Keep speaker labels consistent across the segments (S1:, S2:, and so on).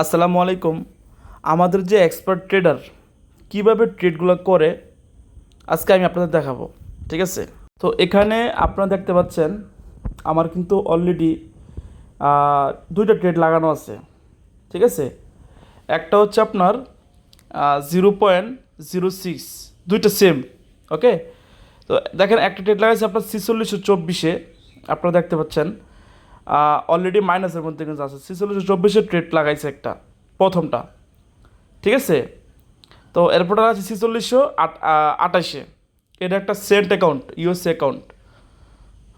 S1: আসসালামু আলাইকুম। আমাদের যে এক্সপার্ট ট্রেডার কীভাবে ট্রেডগুলো করে আজকে আমি আপনাদের দেখাবো। ঠিক আছে, তো এখানে আপনারা দেখতে পাচ্ছেন আমার কিন্তু অলরেডি দুইটা ট্রেড লাগানো আছে। ঠিক আছে, একটা হচ্ছে আপনার 0.06, দুইটা সেম। ওকে, তো দেখেন একটা ট্রেড লাগাইছে আপনার 4624, আপনারা দেখতে পাচ্ছেন অলরেডি মাইনাসের মধ্যে কিন্তু আছে। 4624 ট্রেড লাগাইছে একটা, প্রথমটা। ঠিক আছে, তো এরপর আছে 4628, এটা একটা সেন্ট অ্যাকাউন্ট, ইউএসএ অ্যাকাউন্ট।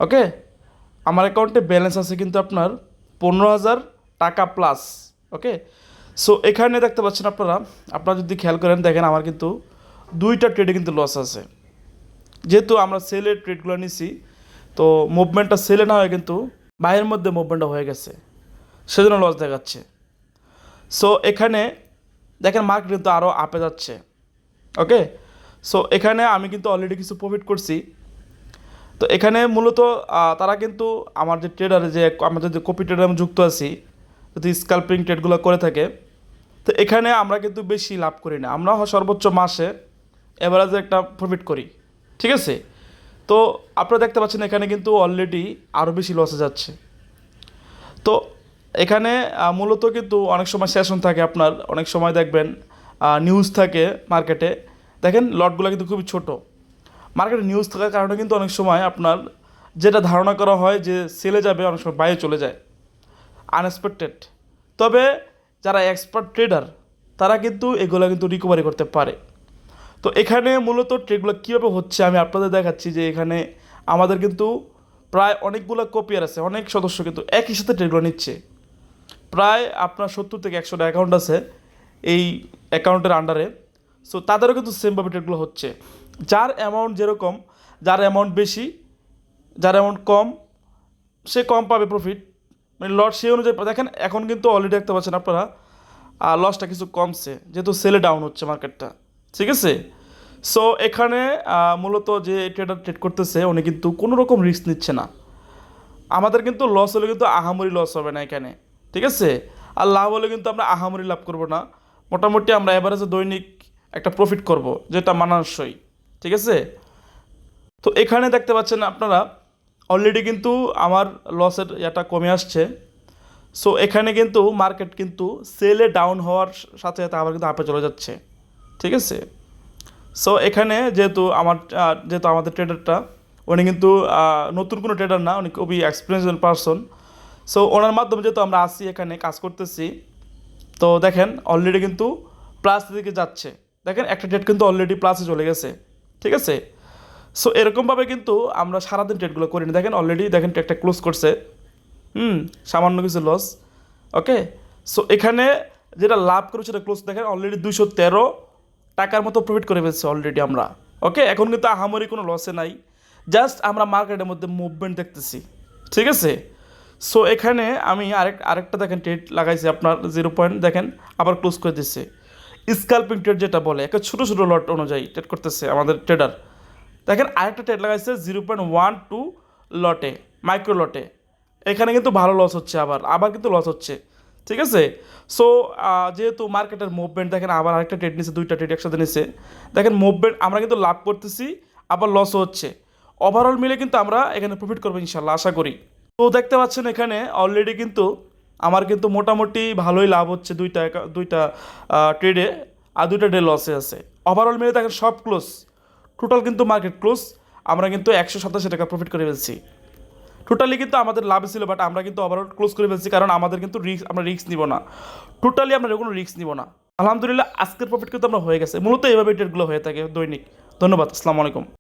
S1: ওকে, আমার অ্যাকাউন্টে ব্যালেন্স আছে কিন্তু আপনার 15,000 টাকা প্লাস। ওকে, সো এখানে দেখতে পাচ্ছেন আপনারা যদি খেয়াল করেন, দেখেন আমার কিন্তু দুইটা ট্রেডে কিন্তু লস আছে। যেহেতু আমরা সেলের ট্রেডগুলো নিছি, তো মুভমেন্টটা সেলে না হয় কিন্তু বাইরের মধ্যে মুভমেন্টটা হয়ে গেছে, সেজন্য লস দেখাচ্ছে। সো এখানে দেখেন মার্কেট কিন্তু আরও আপে যাচ্ছে। ওকে, সো এখানে আমি কিন্তু অলরেডি কিছু প্রফিট করছি। তো এখানে মূলত তারা কিন্তু আমার যে ট্রেডার, যে আমাদের যে কপি ট্রেডার আমি যুক্ত আছি, যদি স্ক্যাল্পিং ট্রেডগুলো করে থাকে, তো এখানে আমরা কিন্তু বেশি লাভ করি না। আমরা সর্বোচ্চ মাসে এভারেজে একটা প্রফিট করি। ঠিক আছে, তো আপনারা দেখতে পাচ্ছেন এখানে কিন্তু অলরেডি আরও বেশি লসে যাচ্ছে। তো এখানে মূলত কিন্তু অনেক সময় সেশন থাকে, আপনার অনেক সময় দেখবেন নিউজ থাকে মার্কেটে। দেখেন লটগুলো কিন্তু খুবই ছোট। মার্কেটে নিউজ থাকার কারণে কিন্তু অনেক সময় আপনার যেটা ধারণা করা হয় যে সেলে যাবে, অনেক সময় বাইরে চলে যায়, আনএক্সপেক্টেড। তবে যারা এক্সপার্ট ট্রেডার তারা কিন্তু এগুলো কিন্তু রিকভারি করতে পারে। তো এখানে মূলত ট্রেডগুলো কীভাবে হচ্ছে আমি আপনাদের দেখাচ্ছি। যে এখানে আমাদের কিন্তু প্রায় অনেকগুলো কপিয়ার আছে, অনেক সদস্য কিন্তু একই সাথে ট্রেডগুলো নিচ্ছে। প্রায় আপনার 70 থেকে 100টা অ্যাকাউন্ট আছে এই অ্যাকাউন্টের আন্ডারে। সো তাদেরও কিন্তু সেমভাবে ট্রেডগুলো হচ্ছে। যার অ্যামাউন্ট যেরকম, যার অ্যামাউন্ট বেশি, যার অ্যামাউন্ট কম, সে কম পাবে প্রফিট, মানে লট সেই অনুযায়ী। দেখেন এখন কিন্তু অলরেডি দেখতে পাচ্ছেন আপনারা লসটা কিছু কমছে, যেহেতু সেলে ডাউন হচ্ছে মার্কেটটা। ঠিক আছে, সো এখানে মূলত যে ট্রেডার ট্রেড করতেছে উনি কিন্তু কোনো রকম রিস্ক নিচ্ছে না। আমাদের কিন্তু লস হলে কিন্তু আহামরি লস হবে না এখানে। ঠিক আছে, আর লাভ হলে কিন্তু আমরা আহামরি লাভ করব না। মোটামুটি আমরা এভারেজে দৈনিক একটা প্রফিট করব, যেটা মানানসই। ঠিক আছে, তো এখানে দেখতে পাচ্ছেন আপনারা অলরেডি কিন্তু আমার লসের এটা কমে আসছে। সো এখানে কিন্তু মার্কেট কিন্তু সেলে ডাউন হওয়ার সাথে সাথে আবার কিন্তু আপে চলে যাচ্ছে। ঠিক আছে, সো এখানে যেহেতু আমাদের ট্রেডারটা উনি কিন্তু নতুন কোনো ট্রেডার না, উনি খুবই এক্সপিরিয়েন্সড পারসন। সো ওনার মাধ্যমে যেহেতু আমরা আসি এখানে কাজ করতেছি, তো দেখেন অলরেডি কিন্তু প্লাস দিকে যাচ্ছে। দেখেন একটা ট্রেড কিন্তু অলরেডি প্লাসে চলে গেছে। ঠিক আছে, সো এরকমভাবে কিন্তু আমরা সারাদিন ট্রেডগুলো করি না। দেখেন অলরেডি দেখেন ট্রেডটা ক্লোজ করছে, সামান্য কিছু লস। ওকে, সো এখানে যেটা লাভ করে সেটা ক্লোজ, দেখেন অলরেডি 213 টাকার মতো প্রফিট করে ফেলছে অলরেডি আমরা। ওকে, এখন কিন্তু আহামরি কোনো লসে নাই, জাস্ট আমরা মার্কেটের মধ্যে মুভমেন্ট দেখতেছি। ঠিক আছে, সো এখানে আমি আরেকটা দেখেন ট্রেড লাগাইছি আপনার 0 দেখেন আবার ক্লোজ করে দিচ্ছে। স্ক্যাল্পিং ট্রেড যেটা বলে, একটা ছোটো ছোটো লট অনুযায়ী ট্রেড করতেছে আমাদের ট্রেডার। দেখেন আরেকটা ট্রেড লাগাইছে 0.12 লটে, মাইক্রো লটে। এখানে কিন্তু ভালো লস হচ্ছে, আবার কিন্তু লস হচ্ছে। ঠিক আছে, সো যেহেতু মার্কেটের মুভমেন্ট দেখেন, আবার আরেকটা ট্রেড নিচ্ছে, দুইটা ট্রেড একসাথে নিচ্ছে। দেখেন মুভমেন্ট আমরা কিন্তু লাভ করতেছি, আবার লসও হচ্ছে। ওভারঅল মিলে কিন্তু আমরা এখানে প্রফিট করবো ইনশাল্লাহ, আশা করি। তো দেখতে পাচ্ছেন এখানে অলরেডি কিন্তু আমার কিন্তু মোটামুটি ভালোই লাভ হচ্ছে দুইটা ট্রেডে, আর দুইটা ডে লসে আছে। ওভারঅল মিলে দেখেন সব ক্লোজ, টোটাল কিন্তু মার্কেট ক্লোজ। আমরা কিন্তু 187 টাকা প্রফিট করে ফেলছি। টোটালি কিন্তু আমাদের লাভ ছিল, বাট আমরা কিন্তু ওভারঅল ক্লোজ করে ফেলছি, কারণ আমাদের কিন্তু আমরা রিস্ক নিব না। টোটালি আমরা কোনো রিস্ক নিব না। আলহামদুলিল্লাহ আজকের প্রফিট কিন্তু আমরা হয়ে গেছে। মূলত এইভাবে ট্রেডগুলো হয়ে থাকে দৈনিক। ধন্যবাদ, আসসালামু আলাইকুম।